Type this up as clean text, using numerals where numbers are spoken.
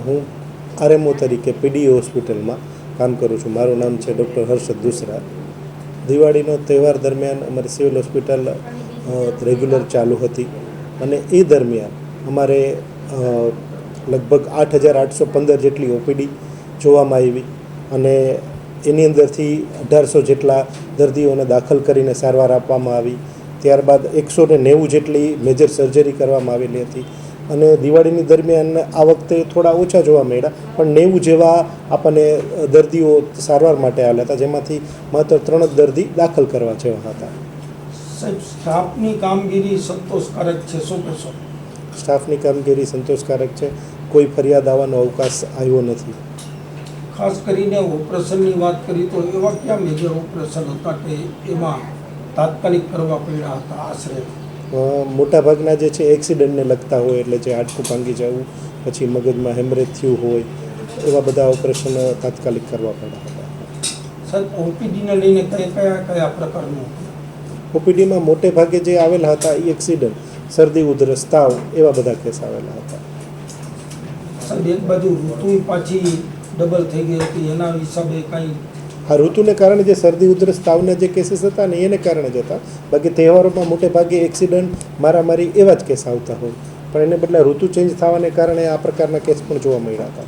હું આરએમઓ તરીકે પીડીઓ હોસ્પિટલમાં કામ કરું છું. મારું નામ છે ડૉક્ટર હર્ષદ દુસરા. દિવાળીનો તહેવાર દરમિયાન અમારી સિવિલ હોસ્પિટલ રેગ્યુલર ચાલુ હતી અને એ દરમિયાન અમારે લગભગ 8,815 જેટલી ઓપીડી જોવામાં આવી અને એની અંદરથી 1,800 જેટલા દર્દીઓને દાખલ કરીને સારવાર આપવામાં આવી. ત્યારબાદ 190 જેટલી મેજર સર્જરી કરવામાં આવેલી હતી અને દિવાળીની દરમિયાન આ વખતે થોડા ઓછા જોવા મળ્યા, પણ 90 જેવા આપણને દર્દીઓ સારવાર માટે આવેલા હતા, જેમાંથી માત્ર 3 જ દર્દી દાખલ કરવા જેવા હતા. સાહેબ, સ્ટાફની કામગીરી સંતોષકારક છે, શું કહેશો? સ્ટાફની કામગીરી સંતોષકારક છે, કોઈ ફરિયાદ આવવાનો અવકાશ આવ્યો નથી. ખાસ કરીને ઓપરેશનની વાત કરી તો એવા ક્યાં મેજર ઓપરેશન હતા કે એમાં તાત્કાલિક કરવા પડ્યા હતા? આશરે મોટાભાગના જે છે એક્સિડન્ટને લગતા હોય, એટલે જે હાડકું ભાંગી જવું, પછી મગજમાં હેમરેજ થયું હોય, એવા બધા ઓપરેશન તાત્કાલિક કરવા પડ્યા હતા. સાહેબ, ઓપીડીને લઈને કયા પ્રકારનું? ઓપીડીમાં મોટે ભાગે જે આવેલા હતા એ એક્સિડન્ટ, શરદી, ઉધરસ, તાવ, એવા બધા કેસ આવેલા હતા. સાહેબ, એક બાજુ ઋતુ પાછી ડબલ થઈ ગઈ હતી, એના હિસાબે કાંઈ? હા, ઋતુને કારણે જે શરદી, ઉધરસ, તાવના જે કેસીસ હતા ને એને કારણે જ હતા. બાકી તહેવારોમાં મોટે ભાગે એક્સિડન્ટ, મારામારી એવા જ કેસ આવતા હોય, પણ એને બદલે ઋતુ ચેન્જ થવાને કારણે આ પ્રકારના કેસ પણ જોવા મળ્યા હતા.